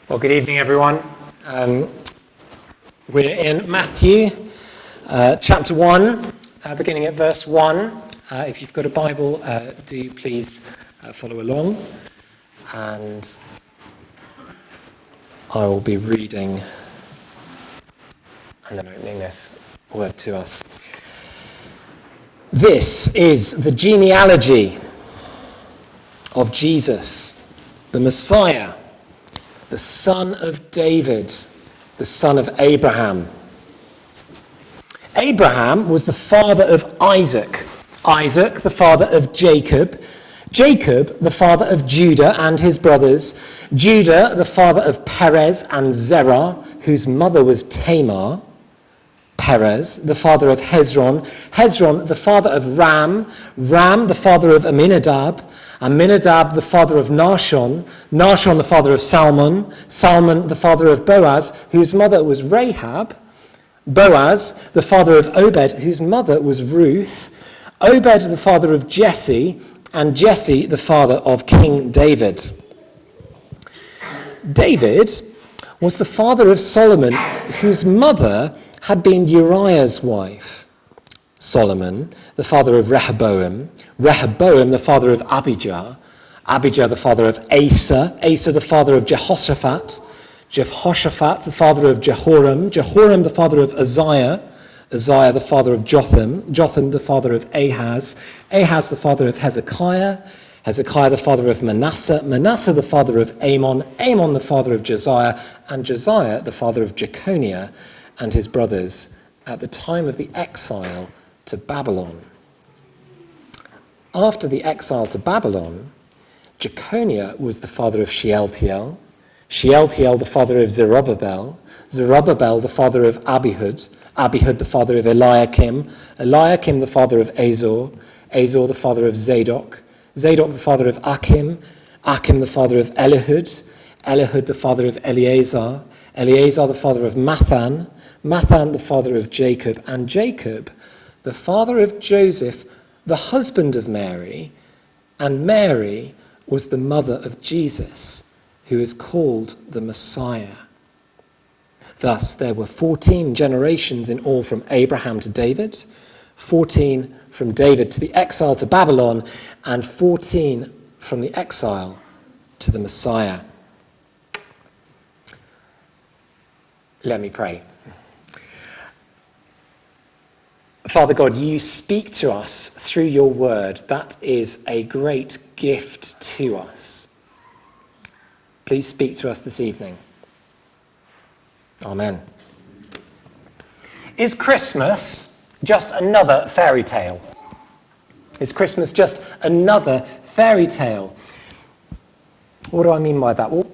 Well, good evening, everyone. We're in Matthew chapter 1, beginning at verse 1. If you've got a Bible, do please follow along. And I will be reading and then opening this word to us. This is the genealogy of Jesus, the Messiah, the son of David, the son of Abraham. Abraham was the father of Isaac, Isaac the father of Jacob, Jacob the father of Judah and his brothers, Judah the father of Perez and Zerah, whose mother was Tamar, Perez the father of Hezron, Hezron the father of Ram, Ram the father of Amminadab, Amminadab the father of Nahshon, Nahshon the father of Salmon, Salmon the father of Boaz, whose mother was Rahab, Boaz the father of Obed, whose mother was Ruth, Obed the father of Jesse, and Jesse the father of King David. David was the father of Solomon, whose mother had been Uriah's wife. Solomon, the father of Rehoboam, Rehoboam, the father of Abijah, Abijah, the father of Asa, Asa, the father of Jehoshaphat, Jehoshaphat, the father of Jehoram, Jehoram, the father of Uzziah, Uzziah, the father of Jotham, Jotham, the father of Ahaz, Ahaz, the father of Hezekiah, Hezekiah, the father of Manasseh, Manasseh, the father of Amon, Amon, the father of Josiah, and Josiah, the father of Jeconiah and his brothers at the time of the exile to Babylon. After the exile to Babylon, Jeconiah was the father of Shealtiel, Shealtiel the father of Zerubbabel, Zerubbabel the father of Abihud, Abihud the father of Eliakim, Eliakim the father of Azor, Azor the father of Zadok, Zadok the father of Achim, Achim the father of Elihud, Elihud the father of Eleazar, Eleazar the father of Mathan, Mathan the father of Jacob, and Jacob the father of Joseph, the husband of Mary, and Mary was the mother of Jesus, who is called the Messiah. Thus, there were 14 generations in all from Abraham to David, 14 from David to the exile to Babylon, and 14 from the exile to the Messiah. Let me pray. Father God, you speak to us through your word. That is a great gift to us. Please speak to us this evening. Amen. Is Christmas just another fairy tale? Is Christmas just another fairy tale? What do I mean by that? Well,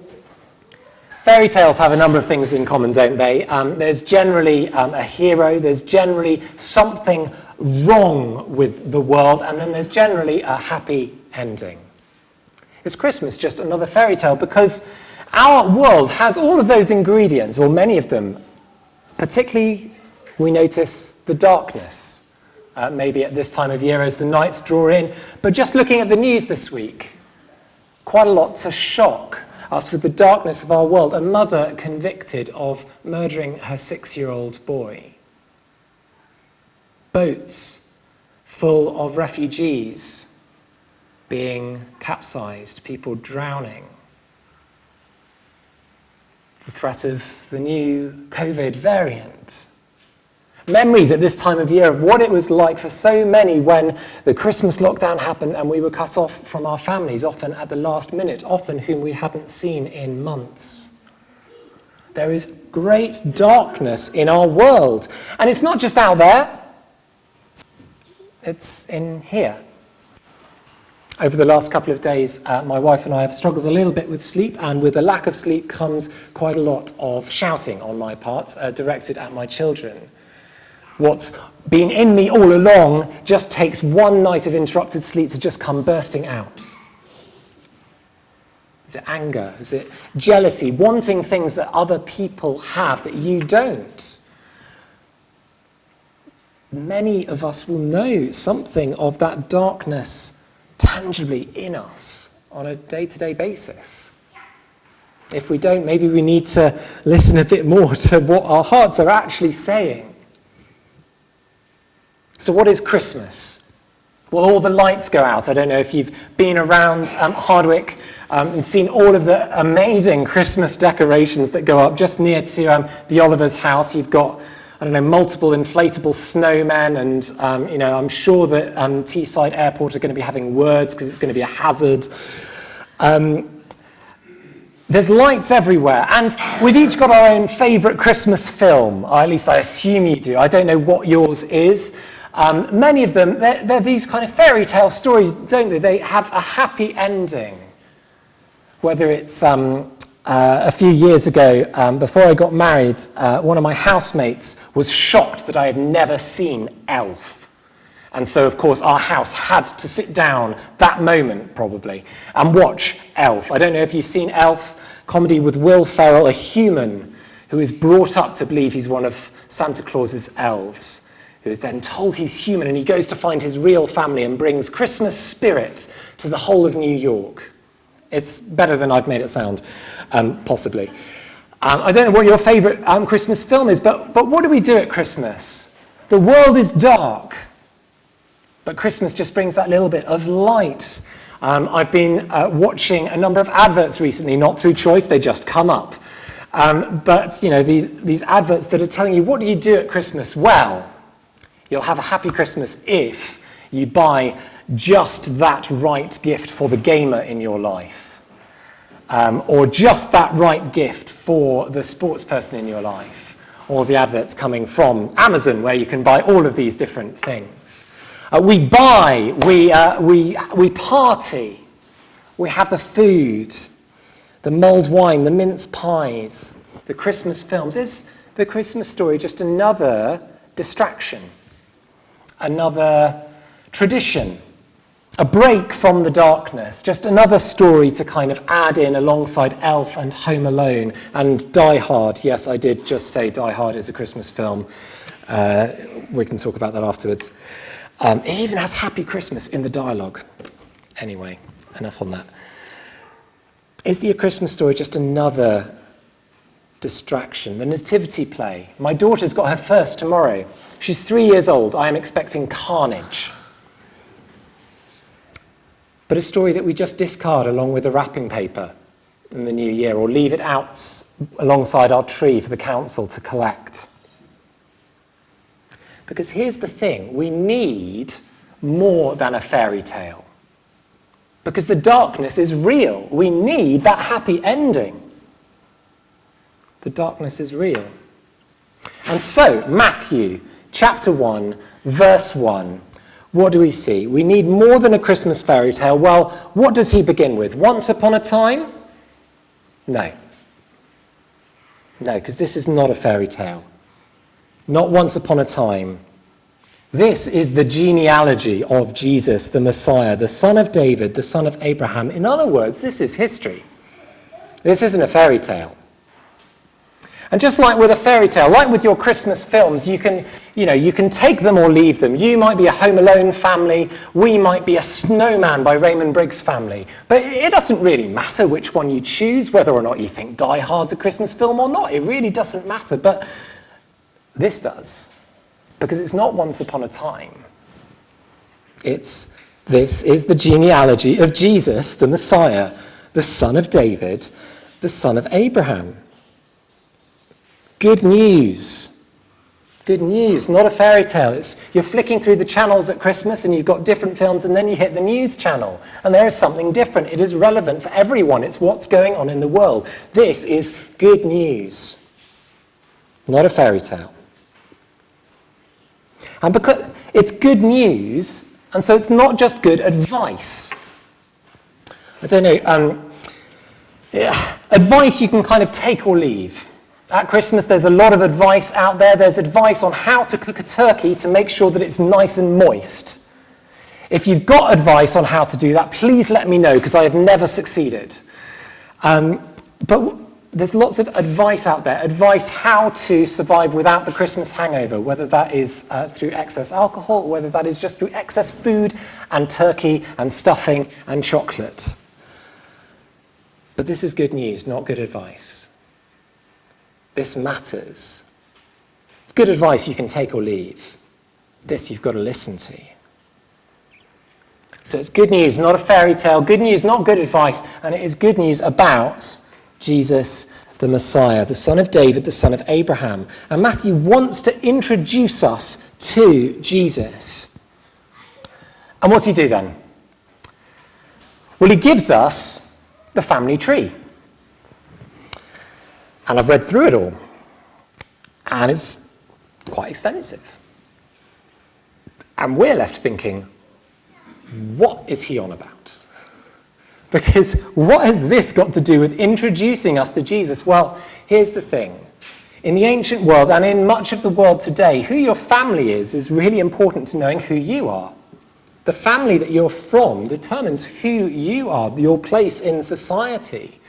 fairy tales have a number of things in common, don't they? There's generally a hero, there's generally something wrong with the world, and then there's generally a happy ending. Is Christmas just another fairy tale? Because our world has all of those ingredients, or many of them. Particularly, we notice the darkness, maybe at this time of year as the nights draw in. But just looking at the news this week, quite a lot to shock us with the darkness of our world. A mother convicted of murdering her 6-year-old boy. Boats full of refugees being capsized, people drowning. The threat of the new COVID variant. Memories at this time of year of what it was like for so many when the Christmas lockdown happened and we were cut off from our families, often at the last minute, often whom we hadn't seen in months. There is great darkness in our world. And it's not just out there, it's in here. Over the last couple of days, my wife and I have struggled a little bit with sleep, and with a lack of sleep comes quite a lot of shouting on my part, directed at my children. What's been in me all along just takes one night of interrupted sleep to just come bursting out. Is it anger? Is it jealousy? Wanting things that other people have that you don't? Many of us will know something of that darkness tangibly in us on a day-to-day basis. If we don't, maybe we need to listen a bit more to what our hearts are actually saying. So what is Christmas? Well, all the lights go out. I don't know if you've been around Hardwick and seen all of the amazing Christmas decorations that go up just near to the Oliver's house. You've got, I don't know, multiple inflatable snowmen, and I'm sure that Teesside Airport are going to be having words because it's going to be a hazard. There's lights everywhere, and we've each got our own favourite Christmas film, or at least I assume you do. I don't know what yours is. Many of them, they're these kind of fairy tale stories, don't they? They have a happy ending. Whether it's a few years ago, before I got married, one of my housemates was shocked that I had never seen Elf. And so, of course, our house had to sit down that moment, probably, and watch Elf. I don't know if you've seen Elf, comedy with Will Ferrell, a human who is brought up to believe he's one of Santa Claus's elves, who is then told he's human, and he goes to find his real family and brings Christmas spirit to the whole of New York. It's better than I've made it sound, possibly. I don't know what your favourite Christmas film is, but what do we do at Christmas? The world is dark, but Christmas just brings that little bit of light. I've been watching a number of adverts recently, not through choice, they just come up. But these adverts that are telling you, what do you do at Christmas? Well, you'll have a happy Christmas if you buy just that right gift for the gamer in your life, or just that right gift for the sports person in your life, or the adverts coming from Amazon where you can buy all of these different things. We buy, we party, we have the food, the mulled wine, the mince pies, the Christmas films. Is the Christmas story just another distraction, another tradition, a break from the darkness, just another story to kind of add in alongside Elf and Home Alone and Die Hard? Yes, I did just say Die Hard is a Christmas film. We can talk about that afterwards. It even has Happy Christmas in the dialogue. Anyway, enough on that. Is the A Christmas Story just another distraction? The nativity play. My daughter's got her first tomorrow. She's 3 years old. I am expecting carnage. But a story that we just discard along with the wrapping paper in the new year, or leave it out alongside our tree for the council to collect. Because here's the thing, we need more than a fairy tale. Because the darkness is real. We need that happy ending. The darkness is real. And so, Matthew chapter 1, verse 1, what do we see? We need more than a Christmas fairy tale. Well, what does he begin with? Once upon a time? No. No, because this is not a fairy tale. Not once upon a time. This is the genealogy of Jesus, the Messiah, the son of David, the son of Abraham. In other words, this is history. This isn't a fairy tale. And just like with a fairy tale, like with your Christmas films, you can take them or leave them. You might be a Home Alone family. We might be a Snowman by Raymond Briggs family. But it doesn't really matter which one you choose, whether or not you think Die Hard's a Christmas film or not. It really doesn't matter. But this does, because it's not once upon a time. This is the genealogy of Jesus, the Messiah, the son of David, the son of Abraham. Good news. Good news, not a fairy tale. You're flicking through the channels at Christmas and you've got different films, and then you hit the news channel and there is something different. It is relevant for everyone. It's what's going on in the world. This is good news, not a fairy tale. And because it's good news, and so it's not just good advice. I don't know, advice you can kind of take or leave. At Christmas, there's a lot of advice out there. There's advice on how to cook a turkey to make sure that it's nice and moist. If you've got advice on how to do that, please let me know, because I have never succeeded. But there's lots of advice out there, advice how to survive without the Christmas hangover, whether that is through excess alcohol, or whether that is just through excess food and turkey and stuffing and chocolate. But But this is good news, not good advice. This matters. Good advice you can take or leave. This you've got to listen to. So it's good news, not a fairy tale. Good news, not good advice. And it is good news about Jesus the Messiah, the son of David, the son of Abraham. And Matthew wants to introduce us to Jesus. And what's he do then? Well, he gives us the family tree. And I've read through it all. And it's quite extensive. And we're left thinking, what is he on about? Because what has this got to do with introducing us to Jesus? Well, here's the thing. In the ancient world and in much of the world today, who your family is really important to knowing who you are. The family that you're from determines who you are, your place in society.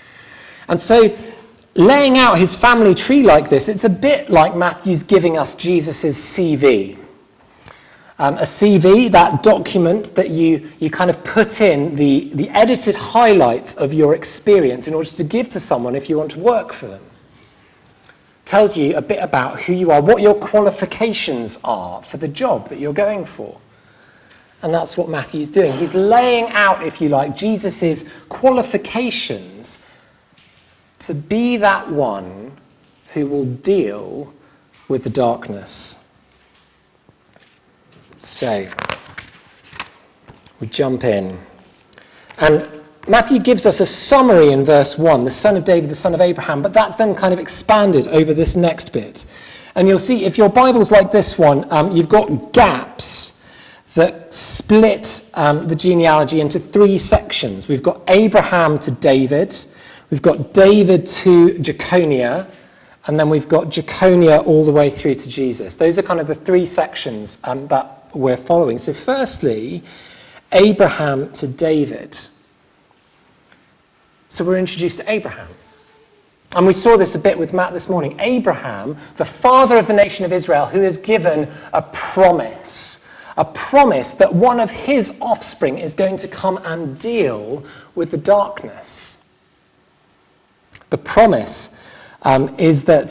And so laying out his family tree like this, it's a bit like Matthew's giving us Jesus' CV. A CV, that document that you kind of put in the edited highlights of your experience in order to give to someone if you want to work for them. Tells you a bit about who you are, what your qualifications are for the job that you're going for. And that's what Matthew's doing. He's laying out, if you like, Jesus' qualifications to be that one who will deal with the darkness. So, we jump in. And Matthew gives us a summary in verse 1, the son of David, the son of Abraham, but that's then kind of expanded over this next bit. And you'll see, if your Bible's like this one, you've got gaps that split the genealogy into three sections. We've got Abraham to David, we've got David to Jeconiah, and then we've got Jeconiah all the way through to Jesus. Those are kind of the three sections that we're following. So firstly, Abraham to David. So we're introduced to Abraham. And we saw this a bit with Matt this morning. Abraham, the father of the nation of Israel, who is given a promise that one of his offspring is going to come and deal with the darkness. The promise is that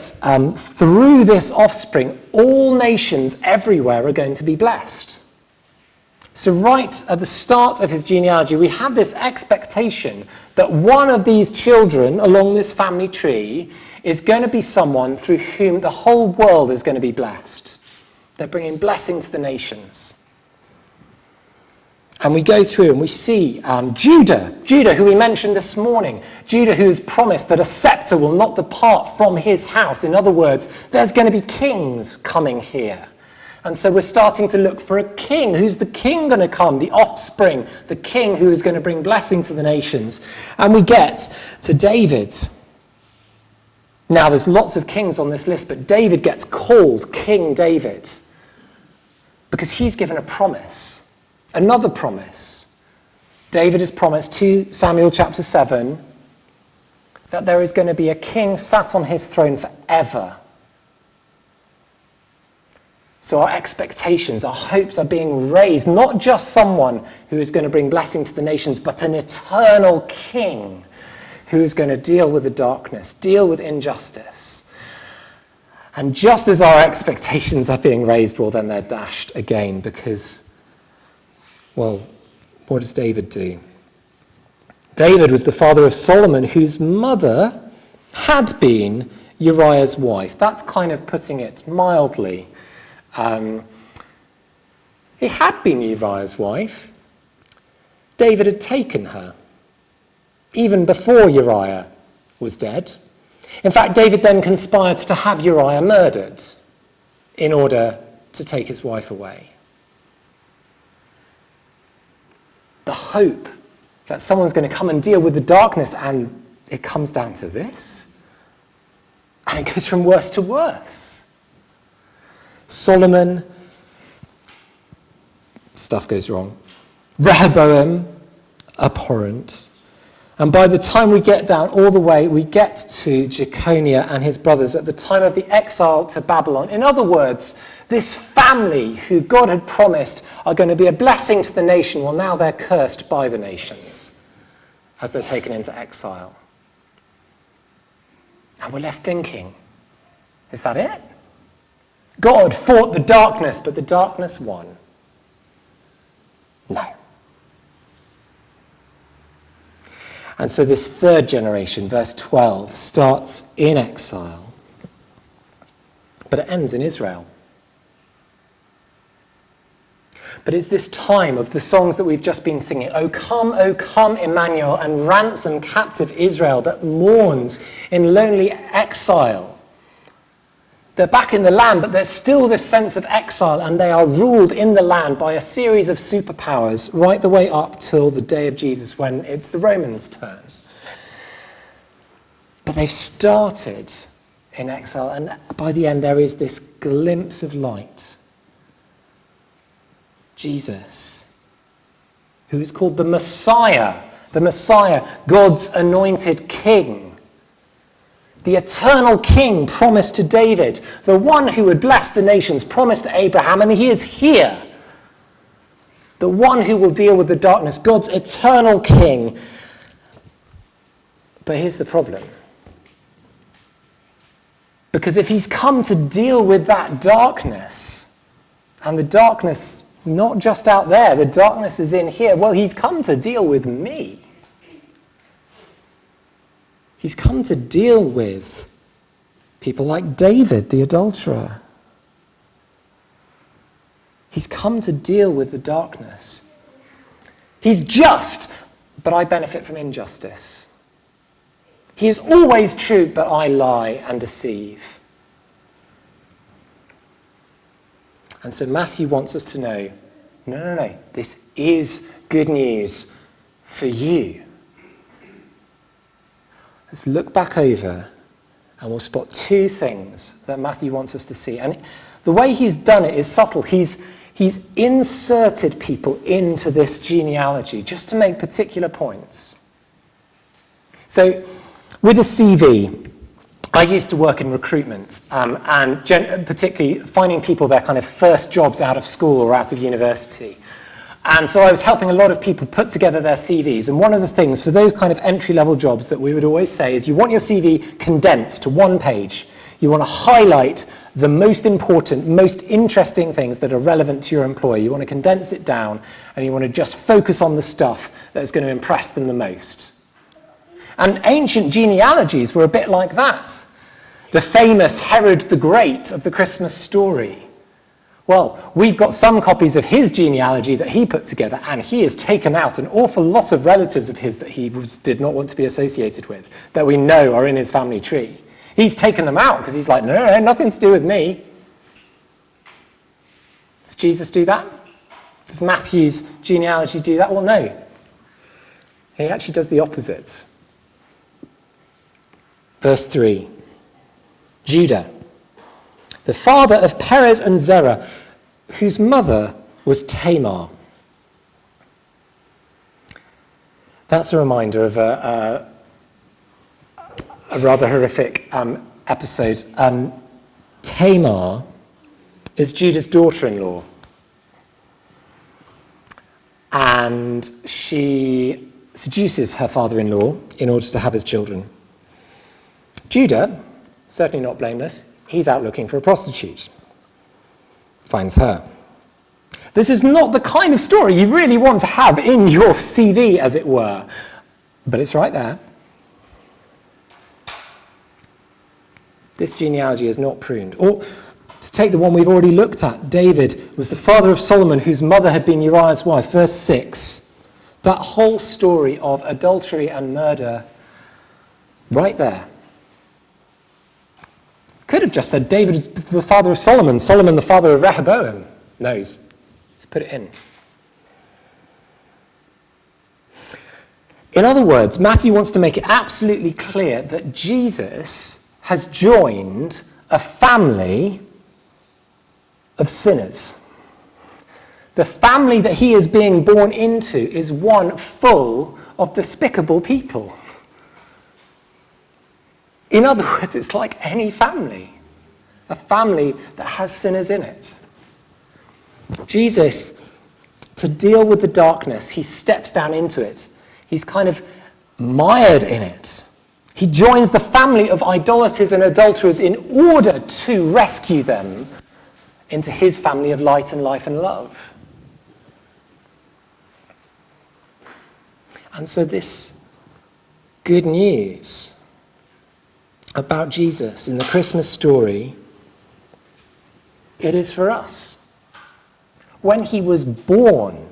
through this offspring, all nations everywhere are going to be blessed. So right at the start of his genealogy, we have this expectation that one of these children along this family tree is going to be someone through whom the whole world is going to be blessed. They're bringing blessing to the nations. And we go through and we see Judah, who we mentioned this morning. Judah, who has promised that a scepter will not depart from his house. In other words, there's going to be kings coming here. And so we're starting to look for a king. Who's the king going to come? The offspring, the king who is going to bring blessing to the nations. And we get to David. Now, there's lots of kings on this list, but David gets called King David because he's given a promise. Another promise. David has promised, 2 Samuel chapter 7, that there is going to be a king sat on his throne forever. So our expectations, our hopes are being raised, not just someone who is going to bring blessing to the nations, but an eternal king who is going to deal with the darkness, deal with injustice. And just as our expectations are being raised, well, then they're dashed again because, well, what does David do? David was the father of Solomon, whose mother had been Uriah's wife. That's kind of putting it mildly. He had been Uriah's wife. David had taken her, even before Uriah was dead. In fact, David then conspired to have Uriah murdered in order to take his wife away. The hope that someone's going to come and deal with the darkness, and it comes down to this. And it goes from worse to worse. Solomon, stuff goes wrong. Rehoboam, abhorrent. And by the time we get down all the way, we get to Jeconiah and his brothers at the time of the exile to Babylon. In other words, this family who God had promised are going to be a blessing to the nation, well, now they're cursed by the nations as they're taken into exile. And we're left thinking, is that it? God fought the darkness, but the darkness won. No. And so this third generation, verse 12, starts in exile, but it ends in Israel. But it's this time of the songs that we've just been singing, O come, Emmanuel, and ransom captive Israel, that mourns in lonely exile. They're back in the land, but there's still this sense of exile, and they are ruled in the land by a series of superpowers right the way up till the day of Jesus, when it's the Romans' turn. But they've started in exile, and by the end there is this glimpse of light. Jesus, who is called the Messiah, God's anointed king, the eternal king promised to David, the one who would bless the nations promised to Abraham, and he is here. The one who will deal with the darkness, God's eternal king. But here's the problem. Because if he's come to deal with that darkness, and the darkness is not just out there, the darkness is in here, well, he's come to deal with me. He's come to deal with people like David, the adulterer. He's come to deal with the darkness. He's just, but I benefit from injustice. He is always true, but I lie and deceive. And so Matthew wants us to know, no, this is good news for you. Let's look back over and we'll spot two things that Matthew wants us to see. And the way he's done it is subtle. He's inserted people into this genealogy just to make particular points. So with a CV, I used to work in recruitment and particularly finding people their kind of first jobs out of school or out of university. And so I was helping a lot of people put together their CVs. And one of the things for those kind of entry-level jobs that we would always say is you want your CV condensed to one page. You want to highlight the most important, most interesting things that are relevant to your employer. You want to condense it down and you want to just focus on the stuff that's going to impress them the most. And ancient genealogies were a bit like that. The famous Herod the Great of the Christmas story. Well, we've got some copies of his genealogy that he put together, and he has taken out an awful lot of relatives of his that he did not want to be associated with, that we know are in his family tree. He's taken them out because he's like, no, nothing to do with me. Does Jesus do that? Does Matthew's genealogy do that? Well, no. He actually does the opposite. Verse 3, Judah, the father of Perez and Zerah, whose mother was Tamar. That's a reminder of a rather horrific episode. Tamar is Judah's daughter-in-law. And she seduces her father-in-law in order to have his children. Judah, certainly not blameless, he's out looking for a prostitute. Finds her. This is not the kind of story you really want to have in your CV, as it were. But it's right there. This genealogy is not pruned. Or, to take the one we've already looked at, David was the father of Solomon, whose mother had been Uriah's wife. Verse 6. That whole story of adultery and murder, right there. Could have just said David is the father of Solomon, Solomon the father of Rehoboam. No, he's put it in. In other words, Matthew wants to make it absolutely clear that Jesus has joined a family of sinners. The family that he is being born into is one full of despicable people. In other words, it's like any family, a family that has sinners in it. Jesus, to deal with the darkness, he steps down into it. He's kind of mired in it. He joins the family of idolaters and adulterers in order to rescue them into his family of light and life and love. And so this good news about Jesus in the Christmas story, it is for us. When he was born,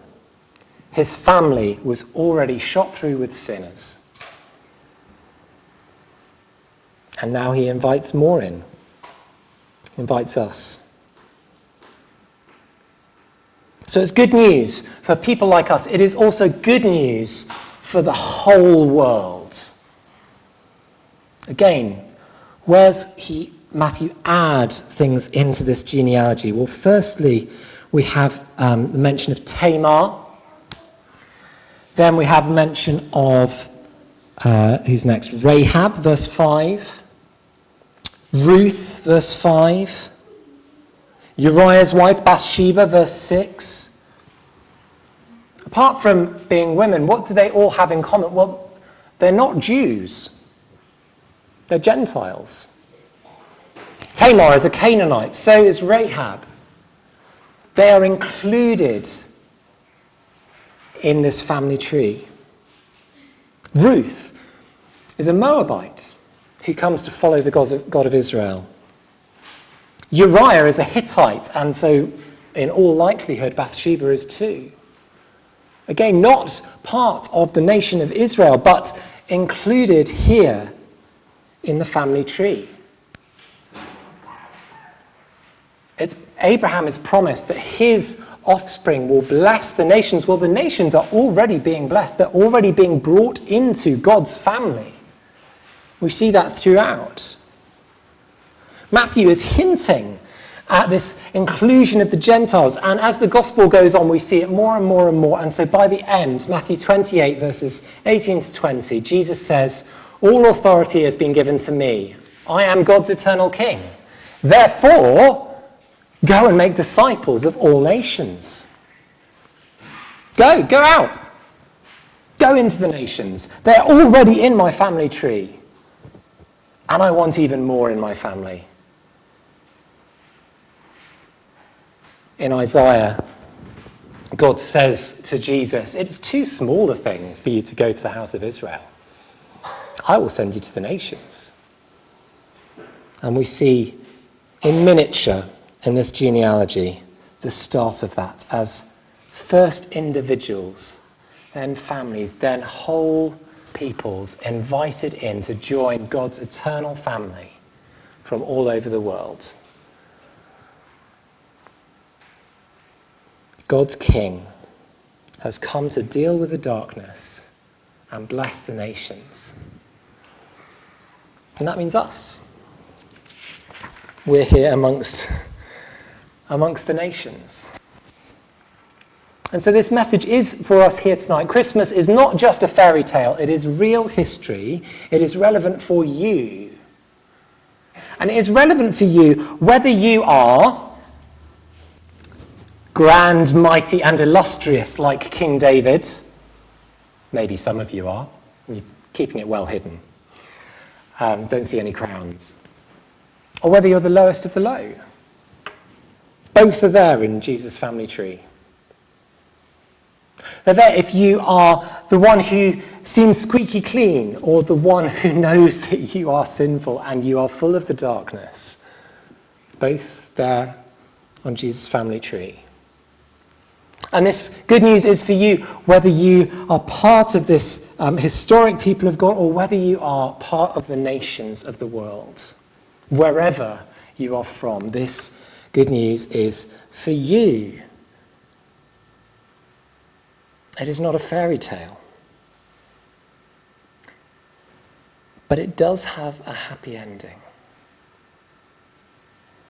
his family was already shot through with sinners. And now he invites more in, invites us. So it's good news for people like us. It is also good news for the whole world. Again, where's Matthew add things into this genealogy? Well, firstly, we have the mention of Tamar. Then we have mention of, who's next? Rahab, verse 5. Ruth, verse 5. Uriah's wife, Bathsheba, verse 6. Apart from being women, what do they all have in common? Well, they're not Jews. They're Gentiles. Tamar is a Canaanite, so is Rahab. They are included in this family tree. Ruth is a Moabite who comes to follow the God of Israel. Uriah is a Hittite, and so in all likelihood Bathsheba is too. Again, not part of the nation of Israel, but included here in the family tree. Abraham is promised that his offspring will bless the nations. Well, the nations are already being blessed. They're already being brought into God's family. We see that throughout. Matthew is hinting at this inclusion of the Gentiles, and as the gospel goes on, we see it more and more and more. And so by the end, Matthew 28, verses 18 to 20, Jesus says, "All authority has been given to me. I am God's eternal king. Therefore, go and make disciples of all nations." Go out. Go into the nations. They're already in my family tree. And I want even more in my family. In Isaiah, God says to Jesus, "It's too small a thing for you to go to the house of Israel. I will send you to the nations." And we see in miniature in this genealogy the start of that, as first individuals, then families, then whole peoples invited in to join God's eternal family from all over the world. God's King has come to deal with the darkness and bless the nations. And that means us. We're here amongst the nations. And so this message is for us here tonight. Christmas is not just a fairy tale. It is real history. It is relevant for you. And it is relevant for you whether you are grand, mighty, and illustrious like King David. Maybe some of you are. You're keeping it well hidden. Don't see any crowns. Or whether you're the lowest of the low. Both are there in Jesus' family tree. They're there if you are the one who seems squeaky clean, or the one who knows that you are sinful and you are full of the darkness. Both there on Jesus' family tree. And this good news is for you, whether you are part of this historic people of God, or whether you are part of the nations of the world. Wherever you are from, this good news is for you. It is not a fairy tale. But it does have a happy ending.